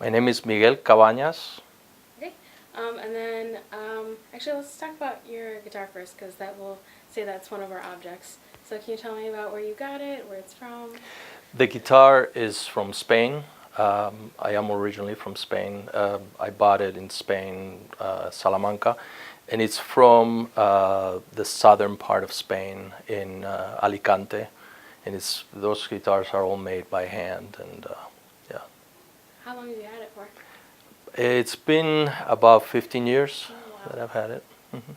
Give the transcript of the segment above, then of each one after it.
My name is Miguel Caban. Okay. Actually, let's talk about your guitar first, because that will say that's one of our objects. So can you tell me about where you got it, where it's from? The guitar is from Spain. I am originally from Spain. I bought it in Spain, Salamanca, and it's from the southern part of Spain in Alicante. And those guitars are all made by hand, and yeah. How long have you had it for? It's been about 15 years Oh, wow. that I've had it.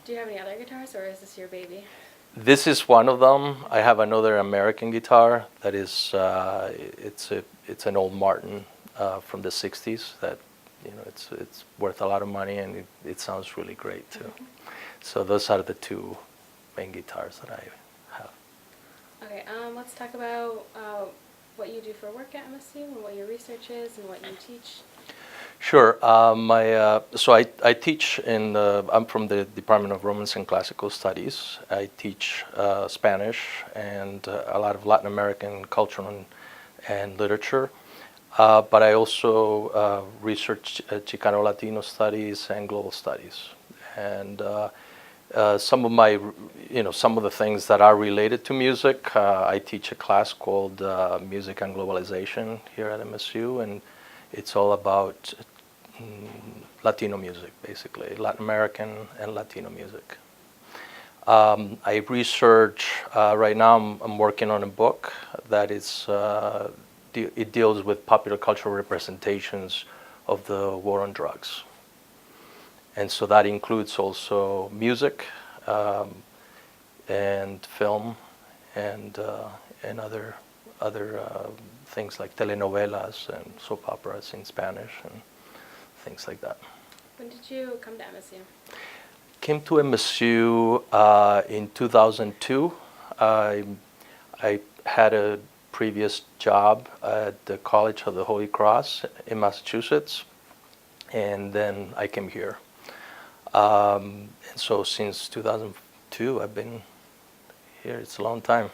Do you have any other guitars, or is this your baby? This is one of them. I have another American guitar that is it's an old Martin from the '60s that it's worth a lot of money, and it sounds really great too. So those are the two main guitars that I have. Okay. Let's talk about what you do for work at MSU, and what your research is, and what you teach. Sure. So I teach I'm from the Department of Romance and Classical Studies. I teach Spanish and a lot of Latin American culture and literature. But I also research Chicano Latino studies and global studies. And some of some of the things that are related to music, I teach a class called Music and Globalization here at MSU, and it's all about Latino music, basically, Latin American and Latino music. I research, right now I'm working on a book that it deals with popular cultural representations of the war on drugs. And so that includes also music and film and other things like telenovelas and soap operas in Spanish and things like that. When did you come to MSU? Came to MSU in 2002. I had a previous job at the College of the Holy Cross in Massachusetts, and then I came here. And so since 2002, I've been here. It's a long time.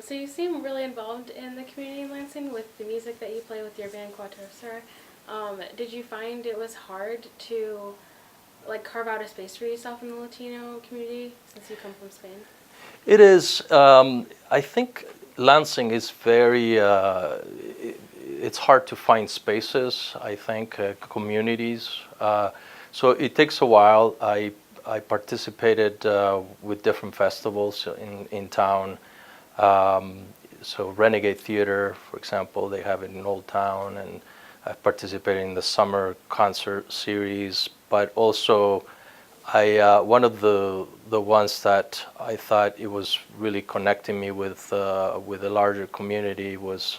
So you seem really involved in the community in Lansing with the music that you play with your band Cuatro Sur. Did you find it was hard to carve out a space for yourself in the Latino community since you come from Spain? It is. I think Lansing is very. It's hard to find spaces. I think communities. So it takes a while. I participated with different festivals in town. So Renegade Theater, for example, they have it in Old Town, and I've participated in the summer concert series. But also, one of the ones that I thought it was really connecting me with a larger community was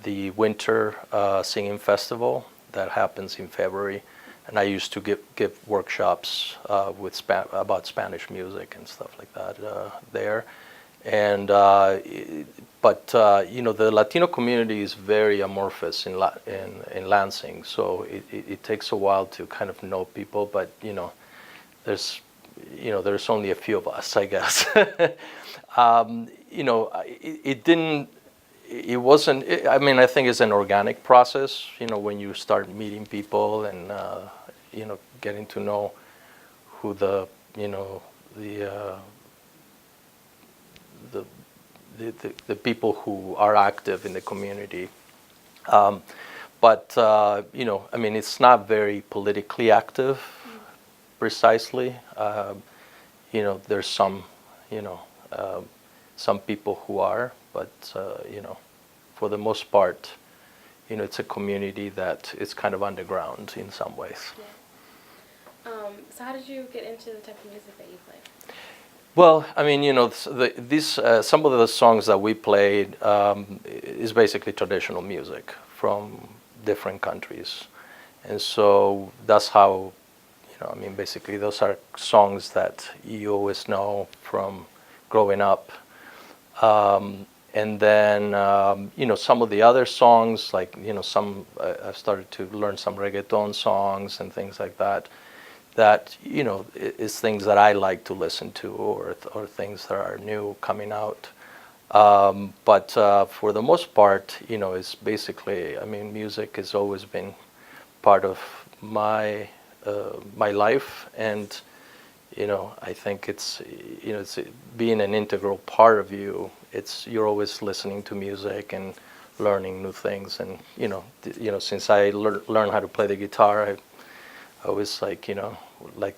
the Winter Singing Festival that happens in February. And I used to give workshops about Spanish music and stuff like that there. And but the Latino community is very amorphous in Lansing, so it takes a while to kind of know people. But there's only a few of us, I guess. It wasn't. I mean, I think it's an organic process. When you start meeting people and getting to know who the people who are active in the community. But I mean, it's not very politically active, precisely. There's some people who are, but for the most part, it's a community that is kind of underground in some ways. Yeah. So how did you get into the type of music that you play? Well, I mean, some of the songs that we played is basically traditional music from different countries, and so that's how, I mean, basically those are songs that you always know from growing up, and then some of the other songs, like I've started to learn some reggaeton songs and things like that. That is things that I like to listen to, or things that are new coming out. But for the most part, it's basically, I mean, music has always been part of my life, and I think it's being an integral part of you. You're always listening to music and learning new things, and since I learned how to play the guitar, I always like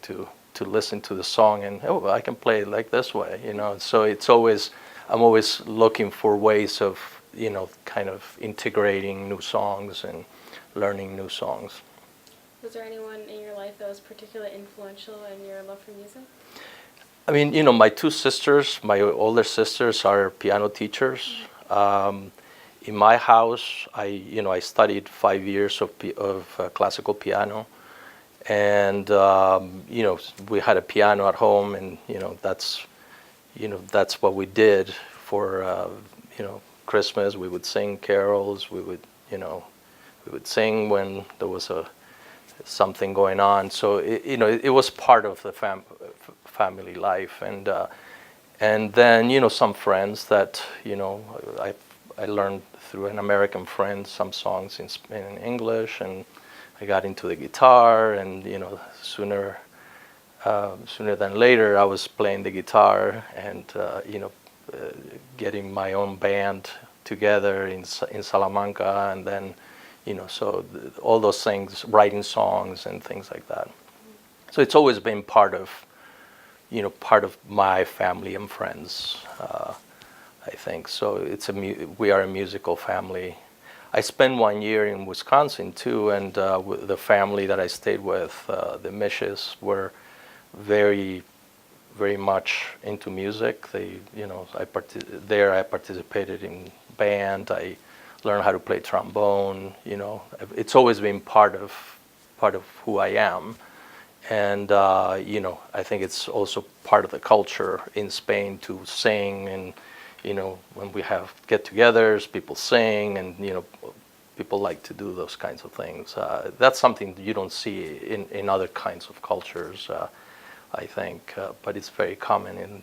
to listen to the song and I can play it like this way, So I'm always looking for ways of kind of integrating new songs and learning new songs. Was there anyone in your life that was particularly influential in your love for music? I mean, my two sisters, my older sisters, are piano teachers. In my house, I studied 5 years of classical piano, and we had a piano at home, and that's what we did for Christmas. We would sing carols. We would sing when there was something going on. So it was part of the family life, and then some friends that I learned through an American friend some songs in English, and I got into the guitar, and sooner than later I was playing the guitar and getting my own band together in Salamanca, and then so all those things, writing songs and things like that. So it's always been part of my family and friends, I think. So we are a musical family. I spent 1 year in Wisconsin too, and with the family that I stayed with, the Mishes, were very, very much into music. I participated in band. I learned how to play trombone. It's always been part of who I am, and I think it's also part of the culture in Spain to sing, and when we have get-togethers, people sing, and people like to do those kinds of things. That's something you don't see in other kinds of cultures, I think, but it's very common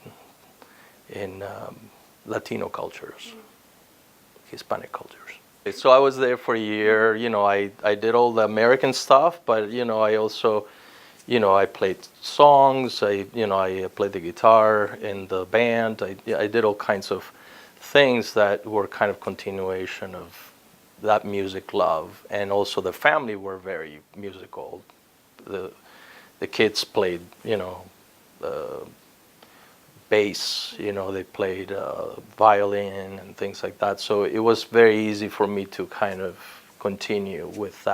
in Latino cultures, Hispanic cultures. So I was there for a year. I did all the American stuff, but I also, I played songs. I played the guitar in the band. I did all kinds of things that were kind of continuation of that music love, and also the family were very musical. The kids played, bass, they played violin and things like that. So it was very easy for me to kind of continue with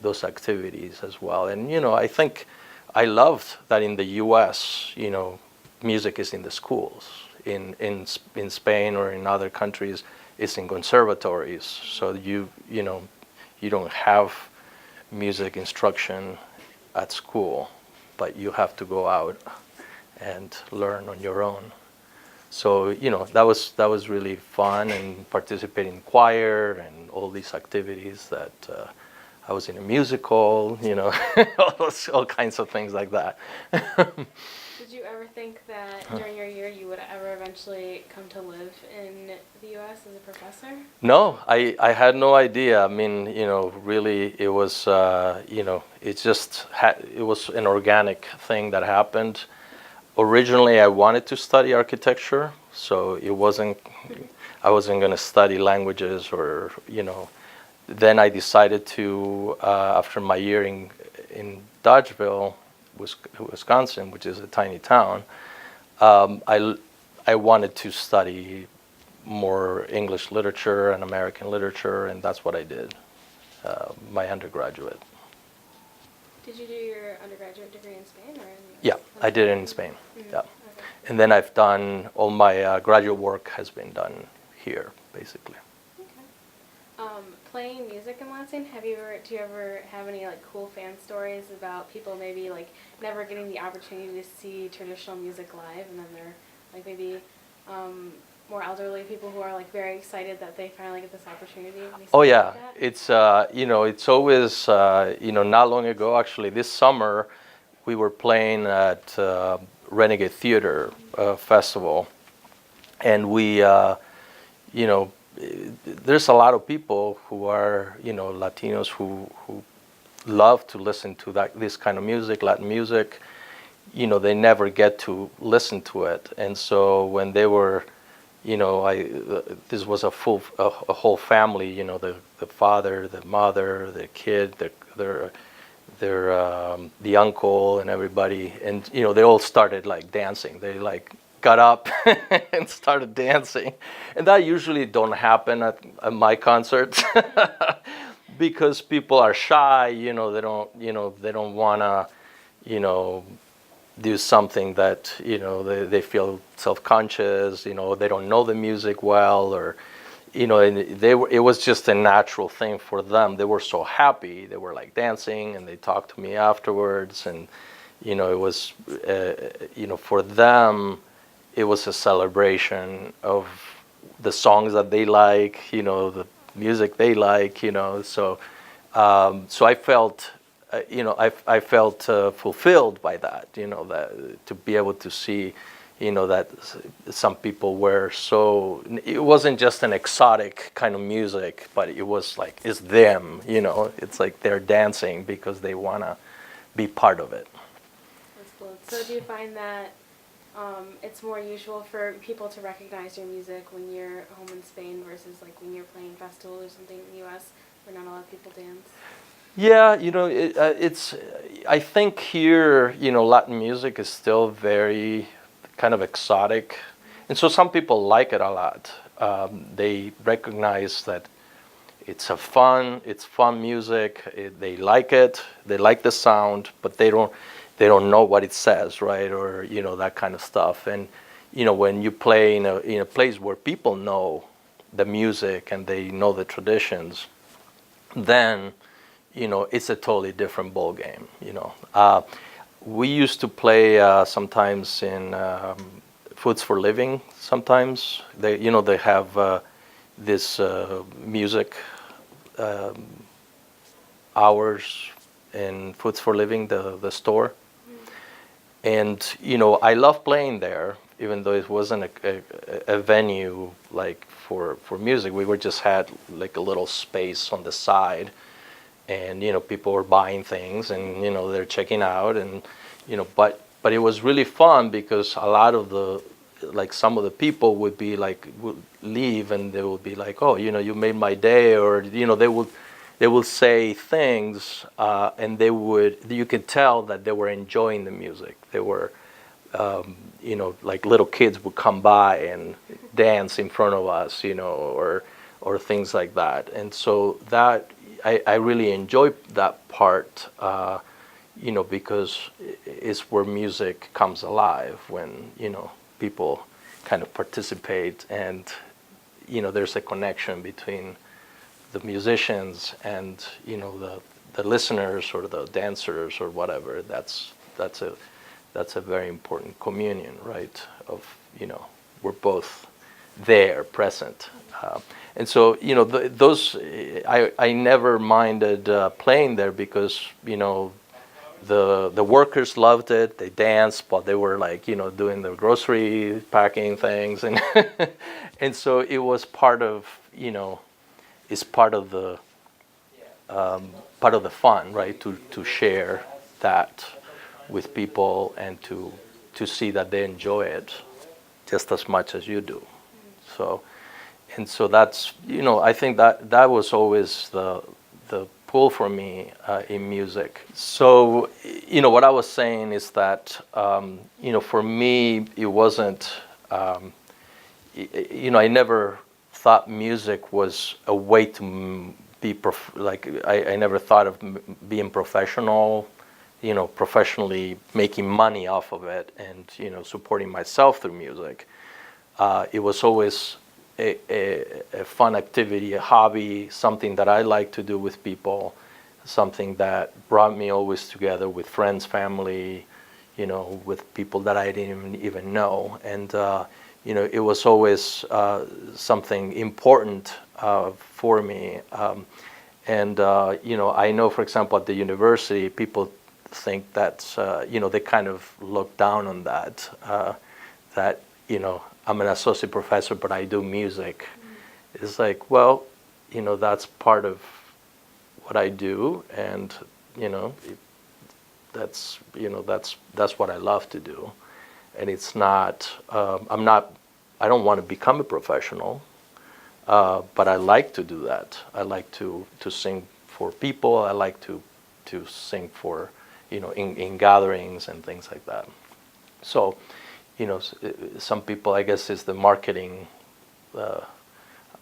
those activities as well. And I think I loved that in the U.S., music is in the schools. In Spain or in other countries, it's in conservatories. So you don't have music instruction at school, but you have to go out and learn on your own. So that was really fun, and participating in choir and all these activities that I was in a musical, all kinds of things like that. Did you ever think that during your year you would ever eventually come to live in the U.S. as a professor? No, I had no idea. I mean, really, it was, it was an organic thing that happened. Originally, I wanted to study architecture, so I wasn't going to study languages or, Then I decided to, after my year in Dodgeville, Wisconsin, which is a tiny town, I wanted to study more English literature and American literature, and that's what I did, my undergraduate. Did you do your undergraduate degree in Spain or in the US? Yeah, I did it in Spain. Mm-hmm. Yeah, okay. And then I've done all my graduate work has been done here, basically. Playing music in Lansing, do you ever have any cool fan stories about people maybe never getting the opportunity to see traditional music live, and then they're maybe more elderly people who are very excited that they finally get this opportunity? Oh yeah, it's it's always not long ago, actually this summer we were playing at Renegade Theater Festival, and we, you know, there's a lot of people who are, you know, Latinos who love to listen to this kind of music, Latin music. You know, they never get to listen to it, and so when they were, you know, this was a whole family. You know, the father, the mother, the kid, the uncle, and everybody, and you know, they all started like dancing. They like got up and started dancing, and that usually don't happen at my concerts because people are shy. You know, they don't wanna, you know, do something that, you know, they feel self-conscious, you know, they don't know the music well, or, you know, and it was just a natural thing for them. They were so happy, they were like dancing, and they talked to me afterwards, and, you know, it was, you know, for them, it was a celebration of the songs that they like, you know, the music they like, you know, so I felt, you know, I felt fulfilled by that, you know, that to be able to see, you know, that some people were so, it wasn't just an exotic kind of music, but it was like, it's them, you know, it's like they're dancing because they want to be part of it. That's cool. So do you find that it's more usual for people to recognize your music when you're home in Spain versus like when you're playing festivals or something in the U.S. where not a lot of people dance? Yeah, you know, it's, I think here, you know, Latin music is still very kind of exotic. And so some people like it a lot. They recognize that it's fun music. They like it. They like the sound, but they don't know what it says, right? Or, you know, that kind of stuff. And, you know, when you play in a place where people know the music and they know the traditions, then, you know, it's a totally different ball game. You know, we used to play sometimes in Foods for Living. Sometimes they, you know, they have this music hours in Foods for Living, the store. And you know, I love playing there, even though it wasn't a venue like for music. We were just had like a little space on the side, and you know, people were buying things, and you know, they're checking out, and you know, but it was really fun because a lot of the, like, some of the people would be like, would leave, and they would be like, oh, you know, you made my day, or you know, they would say things, and you could tell that they were enjoying the music. They were, you know, like little kids would come by and dance in front of us, you know, or things like that. And so that, I really enjoy that part, you know, because it's where music comes alive when, you know, people kind of participate, and, you know, there's a connection between the musicians and, you know, the listeners or the dancers or whatever. That's a very important communion, right? Of, you know, we're both there, present, and so, you know, those, I never minded playing there because, you know, the workers loved it. They danced, but they were like, you know, doing the grocery packing things, and and so it was part of, you know, it's part of the fun, right? To share that with people and to see that they enjoy it just as much as you do. So, and so that's, you know, I think that was always the pull for me in music. So, you know, what I was saying is that, you know, for me, it wasn't, you know, I never thought music was a way to be I never thought of being professional, you know, professionally making money off of it, and, you know, supporting myself through music. It was always a fun activity, a hobby, something that I like to do with people, something that brought me always together with friends, family, you know, with people that I didn't even know. And, you know, it was always something important for me. And, you know, I know, for example, at the university, people think that, you know, they kind of look down on that, that, I'm an associate professor, but I do music. It's like, well, that's part of what I do, and that's what I love to do. And it's not, I don't want to become a professional, but I like to do that. I like to sing for people. I like to sing for, in gatherings and things like that. So, some people, I guess, is the marketing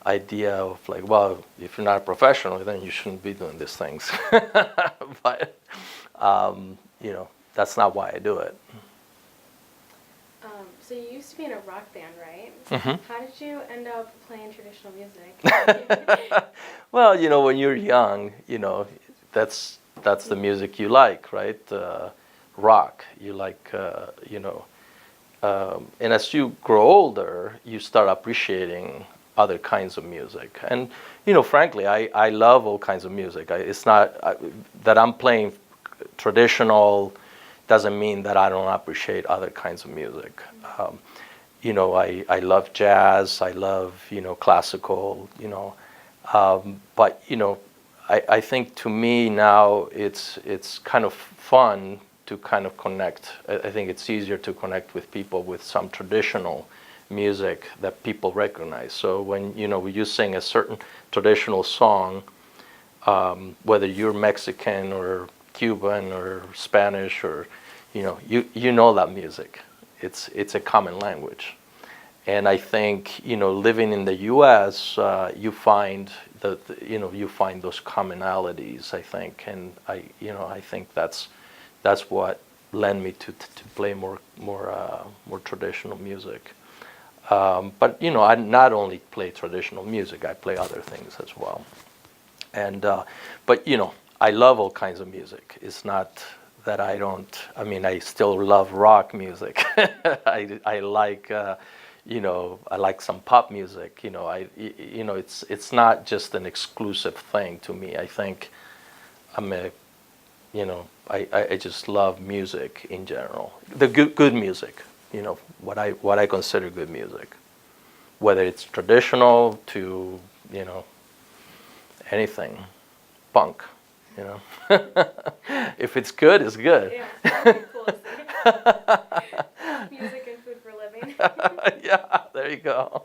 idea of like, well, if you're not a professional, then you shouldn't be doing these things. But, that's not why I do it. So you used to be in a rock band, right? Mm-hmm. How did you end up playing traditional music? Well, when you're young, that's the music you like, right? Rock, you like, and as you grow older, you start appreciating other kinds of music. And, frankly, I love all kinds of music. It's not that I'm playing traditional doesn't mean that I don't appreciate other kinds of music. I love jazz, I love, classical, but, I think to me now it's kind of fun to kind of connect. I think it's easier to connect with people with some traditional music that people recognize. So when, you sing a certain traditional song, whether you're Mexican or Cuban or Spanish or, you know that music. It's a common language. And I think, living in the U.S., you find you find those commonalities, I think. And I think that's what led me to play more traditional music. But I not only play traditional music, I play other things as well. And but I love all kinds of music. It's not that I don't. I mean, I still love rock music. I like I like some pop music. It's not just an exclusive thing to me. I think I'm a I just love music in general. The good music. What I consider good music, whether it's traditional to anything, punk, if it's good, it's good. Yeah, cool. Music and food for a living. Yeah, there you go.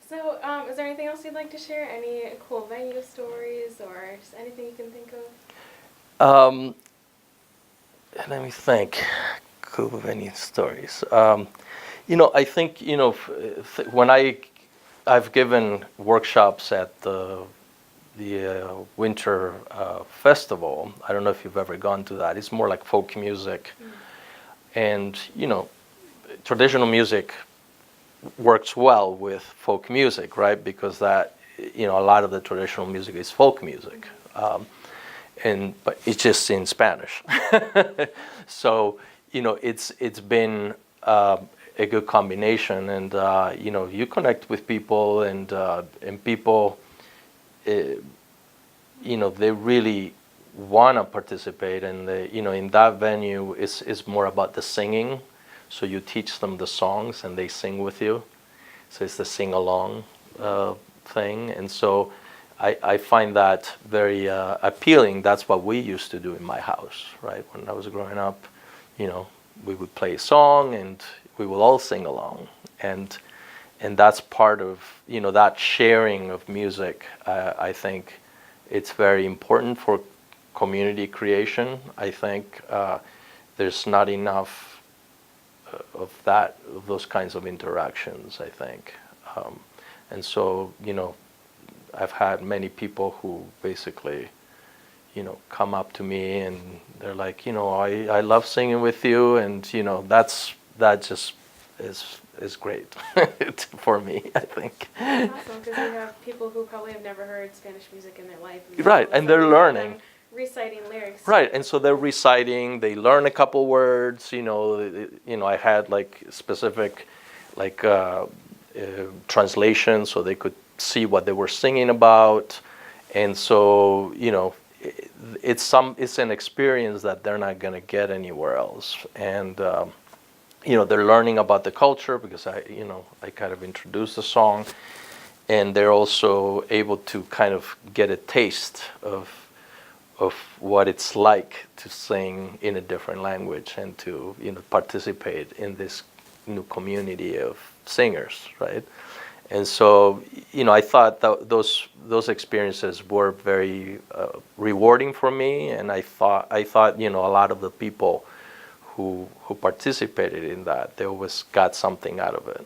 So, is there anything else you'd like to share? Any cool venue stories or just anything you can think of? Let me think. Cool venue stories. I think when I've given workshops at the winter festival. I don't know if you've ever gone to that. It's more like folk music, and traditional music works well with folk music, right? Because that a lot of the traditional music is folk music, but it's just in Spanish. So it's been a good combination, and you connect with people, and people, they really want to participate, and in that venue, it's more about the singing. So you teach them the songs, and they sing with you. So it's the sing along thing, and so I find that very appealing. That's what we used to do in my house, right? When I was growing up, we would play a song, and we will all sing along, and that's part of that sharing of music. I think it's very important for community creation. I think there's not enough of those kinds of interactions, I think, and so I've had many people who basically come up to me, and they're like, I love singing with you, and that just is great for me, I think. Awesome, because you have people who probably have never heard Spanish music in their life. Right, and they're learning. Reciting lyrics. Right, and so they're reciting. They learn a couple words. I had like specific, like translation, so they could see what they were singing about, and so it's an experience that they're not going to get anywhere else, and they're learning about the culture because I kind of introduced the song, and they're also able to kind of get a taste of what it's like to sing in a different language and to participate in this new community of singers, right? And so I thought that those experiences were very rewarding for me, and I thought a lot of the people who participated in that, they always got something out of it.